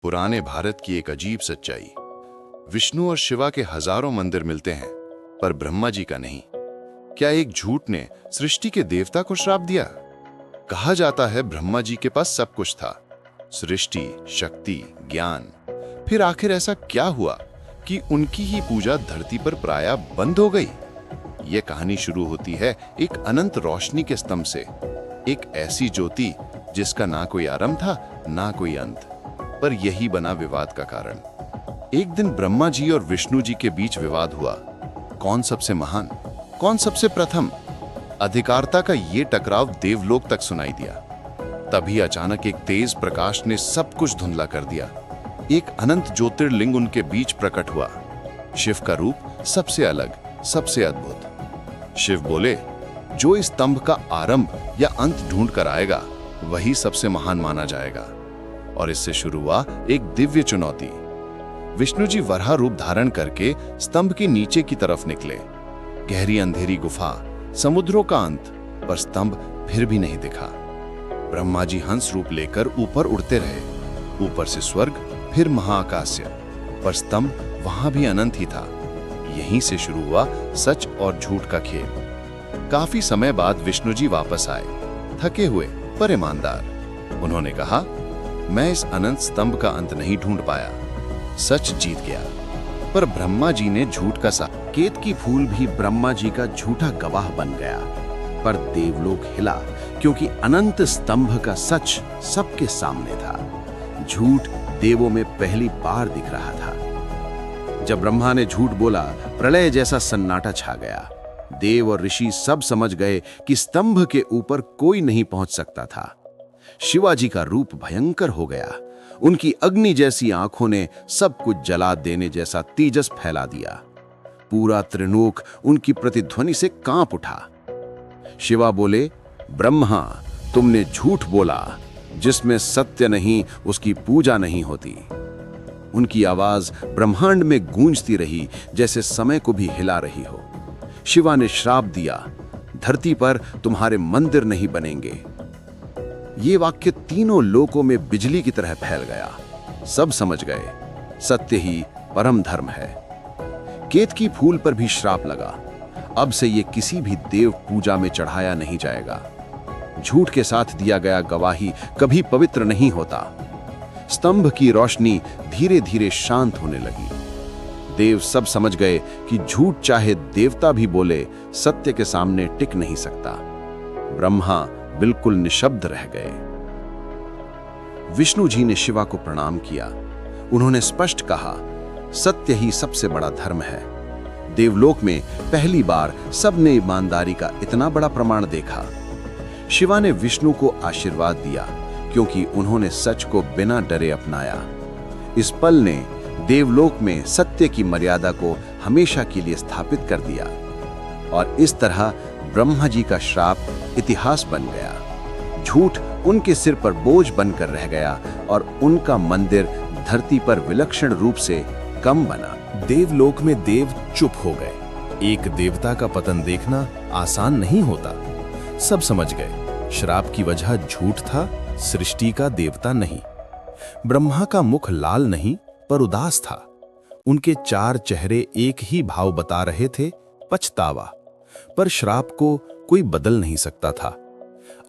पुराने भारत की एक अजीब सच्चाई। विष्णु और शिवा के हजारों मंदिर मिलते हैं, पर ब्रह्मा जी का नहीं। क्या एक झूठ ने सृष्टि के देवता को श्राप दिया? कहा जाता है ब्रह्मा जी के पास सब कुछ था, सृष्टि, शक्ति, ज्ञान। फिर आखिर ऐसा क्या हुआ कि उनकी ही पूजा धरती पर प्रायः बंद हो गई? यह कहानी शुरू होती है एक अनंत रोशनी के स्तंभ से, एक ऐसी ज्योति जिसका ना कोई आरंभ था ना कोई अंत, पर यही बना विवाद का कारण। एक दिन ब्रह्मा जी और विष्णु जी के बीच विवाद हुआ। कौन सबसे महान, कौन सबसे प्रथम? अधिकारता का ये टकराव देवलोक तक सुनाई दिया। तभी अचानक एक तेज प्रकाश ने सब कुछ धुंधला कर दिया। एक अनंत ज्योतिर्लिंग उनके बीच प्रकट हुआ। शिव का रूप सबसे अलग, सबसे अद्भुत। शिव बोले, जो इस स्तंभ का आरंभ या अंत ढूंढ कर आएगा वही सबसे महान माना जाएगा। और इससे शुरू हुआ एक दिव्य चुनौती। विष्णु जी वराह रूप धारण करके स्तंभ के नीचे की तरफ निकले। गहरी अंधेरी गुफा, समुद्रों का अंत, पर स्तंभ फिर भी नहीं दिखा। ब्रह्मा जी हंस रूप लेकर ऊपर उड़ते रहे। ऊपर से स्वर्ग, फिर महाआकाश्य, पर स्तंभ वहां भी अनंत ही था। यहीं से शुरू हुआ सच और झूठ का खेल। काफी समय बाद विष्णु जी वापस आए, थके हुए पर ईमानदार। उन्होंने कहा, मैं इस अनंत स्तंभ का अंत नहीं ढूंढ पाया, सच जीत गया। पर ब्रह्मा जी ने झूठ का साथ। केतकी फूल भी ब्रह्मा जी का झूठा गवाह बन गया, पर देवलोक हिला क्योंकि अनंत स्तंभ का सच सबके सामने था। झूठ देवों में पहली बार दिख रहा था। जब ब्रह्मा ने झूठ बोला, प्रलय जैसा सन्नाटा छा गया। देव और ऋषि सब समझ गए कि स्तंभ के ऊपर कोई नहीं पहुंच सकता था। शिवाजी का रूप भयंकर हो गया। उनकी अग्नि जैसी आंखों ने सब कुछ जला देने जैसा तेजस फैला दिया। पूरा त्रिलोक उनकी प्रतिध्वनि से कांप उठा। शिवा बोले, ब्रह्मा, तुमने झूठ बोला। जिसमें सत्य नहीं उसकी पूजा नहीं होती। उनकी आवाज ब्रह्मांड में गूंजती रही, जैसे समय को भी हिला रही हो। शिवा ने श्राप दिया, धरती पर तुम्हारे मंदिर नहीं बनेंगे। ये वाक्य तीनों लोकों में बिजली की तरह फैल गया। सब समझ गए, सत्य ही परम धर्म है। केतकी फूल पर भी श्राप लगा। अब से ये किसी भी देव पूजा में चढ़ाया नहीं जाएगा। झूठ के साथ दिया गया गवाही कभी पवित्र नहीं होता। स्तंभ की रोशनी धीरे धीरे शांत होने लगी। देव सब समझ गए कि झूठ चाहे देवता भी बोले, सत्य के सामने टिक नहीं सकता। ब्रह्मा बिल्कुल निशब्द रह गए। विष्णु जी ने शिवा को प्रणाम किया। उन्होंने स्पष्ट कहा, सत्य ही सबसे बड़ा धर्म है। देवलोक में पहली बार सबने ईमानदारी का इतना बड़ा प्रमाण देखा। शिवा ने विष्णु को आशीर्वाद दिया, क्योंकि उन्होंने सच को बिना डरे अपनाया। इस पल ने देवलोक में सत्य की मर्यादा को हमेशा के लिए स्थापित कर दिया। और इस तरह ब्रह्मा जी का श्राप इतिहास बन गया। झूठ उनके सिर पर बोझ बनकर रह गया और उनका मंदिर धरती पर विलक्षण रूप से कम बना। देवलोक में देव चुप हो गए। एक देवता का पतन देखना आसान नहीं होता। सब समझ गए, श्राप की वजह झूठ था, सृष्टि का देवता नहीं। ब्रह्मा का मुख लाल नहीं पर उदास था। उनके चार चेहरे एक ही भाव बता रहे थे, पछतावा। पर श्राप को कोई बदल नहीं सकता था।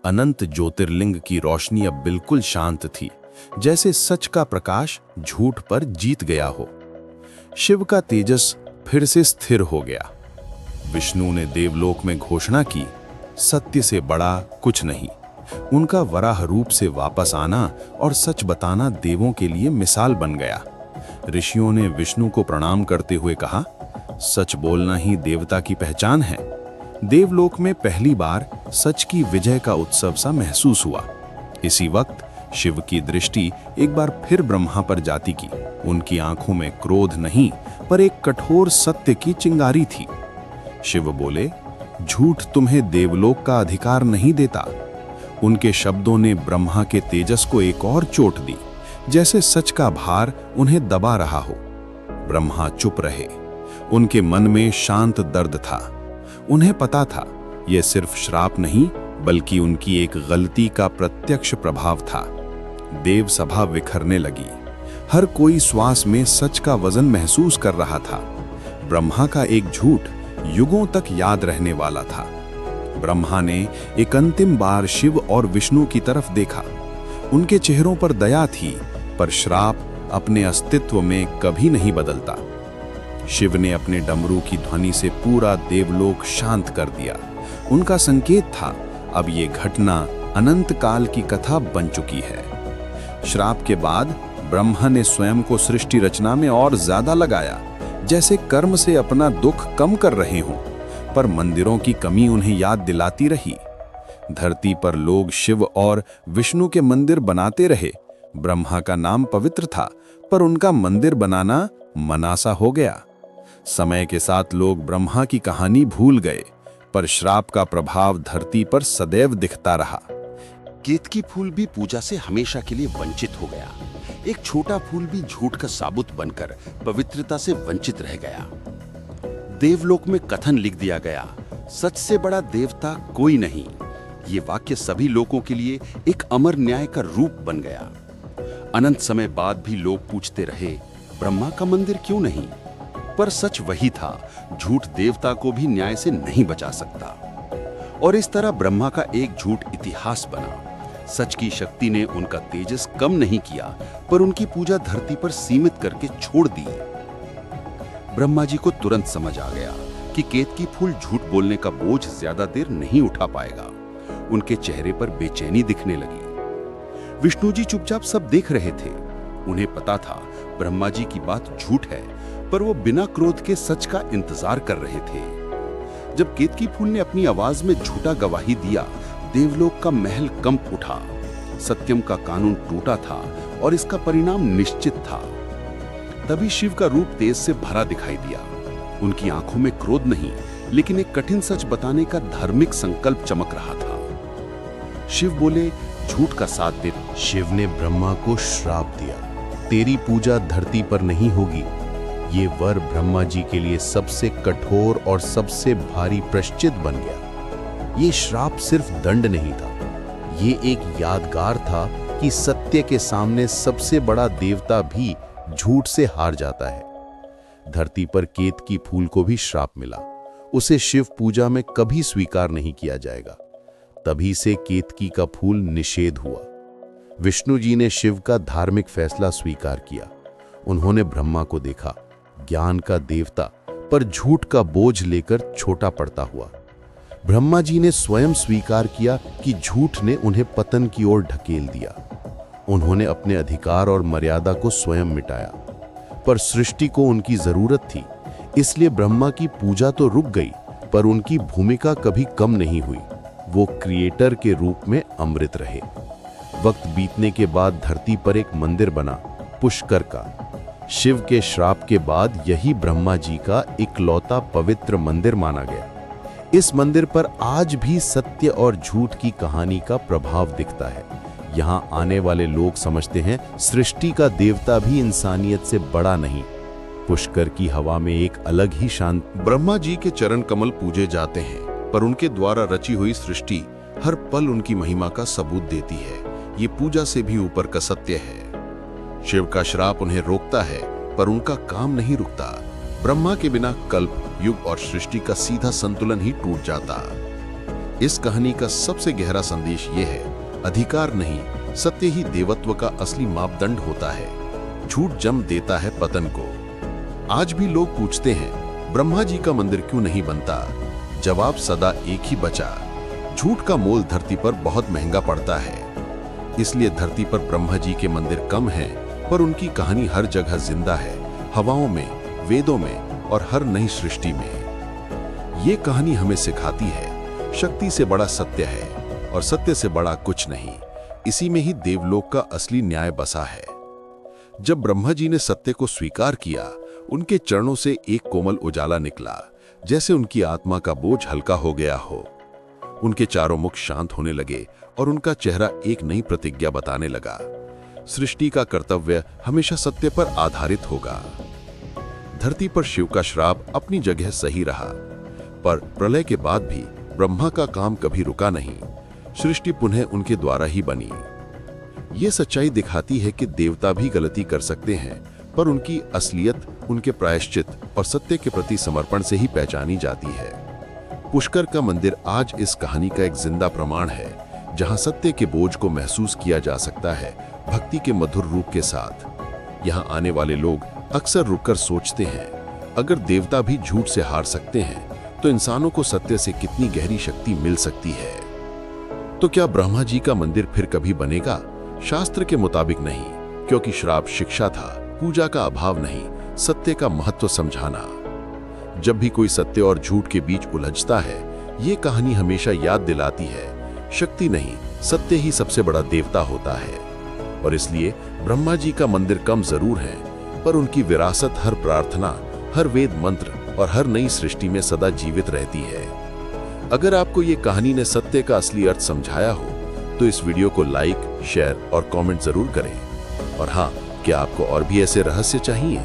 अनंत ज्योतिर्लिंग की रोशनी अब बिल्कुल शांत थी, जैसे सच का प्रकाश झूठ पर जीत गया हो। शिव का तेजस फिर से स्थिर हो गया। विष्णु ने देवलोक में घोषणा की, सत्य से बड़ा कुछ नहीं। उनका वराह रूप से वापस आना और सच बताना देवों के लिए मिसाल बन गया। ऋषियों ने विष्णु को प्रणाम करते हुए कहा, सच बोलना ही देवता की पहचान है। देवलोक में पहली बार सच की विजय का उत्सव सा महसूस हुआ। इसी वक्त शिव की दृष्टि एक बार फिर ब्रह्मा पर जाती की। उनकी आंखों में क्रोध नहीं, पर एक कठोर सत्य की चिंगारी थी। शिव बोले, झूठ तुम्हें देवलोक का अधिकार नहीं देता। उनके शब्दों ने ब्रह्मा के तेजस को एक और चोट दी, जैसे सच का भार उन्हें दबा रहा हो। ब्रह्मा चुप रहे। उनके मन में शांत दर्द था। उन्हें पता था, यह सिर्फ श्राप नहीं, बल्कि उनकी एक गलती का प्रत्यक्ष प्रभाव था। देव सभा विखरने लगी। हर कोई श्वास में सच का वजन महसूस कर रहा था। ब्रह्मा का एक झूठ युगों तक याद रहने वाला था। ब्रह्मा ने एक अंतिम बार शिव और विष्णु की तरफ देखा। उनके चेहरों पर दया थी, पर श्राप अपने अस्तित्व में कभी नहीं बदलता। शिव ने अपने डमरू की ध्वनि से पूरा देवलोक शांत कर दिया। उनका संकेत था, अब ये घटना अनंत काल की कथा बन चुकी है। श्राप के बाद ब्रह्मा ने स्वयं को सृष्टि रचना में और ज्यादा लगाया, जैसे कर्म से अपना दुख कम कर रहे हों, पर मंदिरों की कमी उन्हें याद दिलाती रही। धरती पर लोग शिव और विष्णु के मंदिर बनाते रहे। ब्रह्मा का नाम पवित्र था, पर उनका मंदिर बनाना मनासा हो गया। समय के साथ लोग ब्रह्मा की कहानी भूल गए, पर श्राप का प्रभाव धरती पर सदैव दिखता रहा। केतकी फूल भी पूजा से हमेशा के लिए वंचित हो गया। एक छोटा फूल भी झूठ का साबुत बनकर पवित्रता से वंचित रह गया। देवलोक में कथन लिख दिया गया, सच से बड़ा देवता कोई नहीं। ये वाक्य सभी लोगों के लिए एक अमर न्याय का रूप बन गया। अनंत समय बाद भी लोग पूछते रहे, ब्रह्मा का मंदिर क्यों नहीं? पर सच वही था, झूठ देवता को भी न्याय से नहीं बचा सकता। और इस तरह ब्रह्मा का एक झूठ इतिहास बना। सच की शक्ति ने उनका तेजस कम नहीं किया, पर उनकी पूजा धरती पर सीमित करके छोड़ दी। ब्रह्मा जी को तुरंत समझ आ गया कि केतकी फूल झूठ बोलने का बोझ ज्यादा देर नहीं उठा पाएगा। उनके चेहरे पर बेचैनी दिखने लगी। विष्णु जी चुपचाप सब देख रहे थे। उन्हें पता था ब्रह्मा जी की बात झूठ है, पर वो बिना क्रोध के सच का इंतजार कर रहे थे। जब केतकी फूल ने अपनी आवाज में झूठा गवाही दिया, देवलोक का महल कंप उठा। सत्यम का कानून टूटा था और इसका परिणाम निश्चित था। तभी शिव का रूप तेज से भरा दिखाई दिया। उनकी आंखों में क्रोध नहीं, लेकिन एक कठिन सच बताने का धार्मिक संकल्प चमक रहा था। शिव बोले, झूठ का साथ दे। शिव ने ब्रह्मा को श्राप दिया, तेरी पूजा धरती पर नहीं होगी। ये वर ब्रह्मा जी के लिए सबसे कठोर और सबसे भारी प्रायश्चित बन गया। ये श्राप सिर्फ दंड नहीं था, ये एक यादगार था कि सत्य के सामने सबसे बड़ा देवता भी झूठ से हार जाता है। धरती पर केतकी फूल को भी श्राप मिला। उसे शिव पूजा में कभी स्वीकार नहीं किया जाएगा। तभी से केतकी का फूल निषेध हुआ। विष्णु जी ने शिव का धार्मिक फैसला स्वीकार किया। उन्होंने ब्रह्मा को देखा, ज्ञान का देवता, पर झूठ का बोझ लेकर छोटा पड़ता हुआ। ब्रह्मा जी ने स्वयं स्वीकार किया कि झूठ ने उन्हें पतन की ओर ढकेल दिया। उन्होंने अपने अधिकार और मर्यादा को स्वयं मिटाया, पर सृष्टि को उनकी जरूरत थी। इसलिए ब्रह्मा की पूजा तो रुक गई, पर उनकी भूमिका कभी कम नहीं हुई। वो क्रिएटर के रूप में अमृत रहे। वक्त बीतने के बाद धरती पर एक मंदिर बना, पुष्कर का। शिव के श्राप के बाद यही ब्रह्मा जी का इकलौता पवित्र मंदिर माना गया। इस मंदिर पर आज भी सत्य और झूठ की कहानी का प्रभाव दिखता है। यहाँ आने वाले लोग समझते हैं सृष्टि का देवता भी इंसानियत से बड़ा नहीं। पुष्कर की हवा में एक अलग ही शांति। ब्रह्मा जी के चरण कमल पूजे जाते हैं, पर उनके द्वारा रची हुई सृष्टि हर पल उनकी महिमा का सबूत देती है। ये पूजा से भी ऊपर का सत्य है। शिव का श्राप उन्हें रोकता है, पर उनका काम नहीं रुकता। ब्रह्मा के बिना कल्प, युग और सृष्टि का सीधा संतुलन ही टूट जाता। इस कहानी का सबसे गहरा संदेश यह है, अधिकार नहीं, सत्य ही देवत्व का असली मापदंड होता है। झूठ जन्म देता है पतन को। आज भी लोग पूछते हैं, ब्रह्मा जी का मंदिर क्यों नहीं बनता? जवाब सदा एक ही बचा, झूठ का मोल धरती पर बहुत महंगा पड़ता है। इसलिए धरती पर ब्रह्मा जी के मंदिर कम हैं, पर उनकी कहानी हर जगह जिंदा है, हवाओं में, वेदों में और हर नई सृष्टि में। ये कहानी हमें सिखाती है, शक्ति से बड़ा सत्य है और सत्य से बड़ा कुछ नहीं। इसी में ही देवलोक का असली न्याय बसा है। जब ब्रह्मा जी ने सत्य को स्वीकार किया, उनके चरणों से एक कोमल उजाला निकला, जैसे उनकी आत्मा का बोझ हल्का हो गया हो। उनके चारों मुख शांत होने लगे और उनका चेहरा एक नई प्रतिज्ञा बताने लगा। सृष्टि का कर्तव्य हमेशा सत्य पर आधारित होगा। धरती पर शिव का श्राप अपनी जगह सही रहा, पर प्रलय के बाद भी ब्रह्मा का काम कभी रुका नहीं। सृष्टि पुनः उनके द्वारा ही बनी। ये सच्चाई दिखाती है कि देवता भी गलती कर सकते हैं, पर उनकी असलियत उनके प्रायश्चित और सत्य के प्रति समर्पण से ही पहचानी जाती है। पुष्कर का मंदिर आज इस कहानी का एक जिंदा प्रमाण है, जहां सत्य के बोझ को महसूस किया जा सकता है भक्ति के मधुर रूप के साथ। यहाँ आने वाले लोग अक्सर रुककर सोचते हैं, अगर देवता भी झूठ से हार सकते हैं तो इंसानों को सत्य से कितनी गहरी शक्ति मिल सकती है। तो क्या ब्रह्मा जी का मंदिर फिर कभी बनेगा? शास्त्र के मुताबिक नहीं, क्योंकि श्राप शिक्षा था, पूजा का अभाव नहीं, सत्य का महत्व समझाना। जब भी कोई सत्य और झूठ के बीच उलझता है, ये कहानी हमेशा याद दिलाती है, शक्ति नहीं, सत्य ही सबसे बड़ा देवता होता है। और इसलिए ब्रह्मा जी का मंदिर कम जरूर है, पर उनकी विरासत हर प्रार्थना, हर वेद मंत्र और हर नई सृष्टि में सदा जीवित रहती है। अगर आपको ये कहानी ने सत्य का असली अर्थ समझाया हो, तो इस वीडियो को लाइक, शेयर और कमेंट जरूर करें। और हाँ, क्या आपको और भी ऐसे रहस्य चाहिए?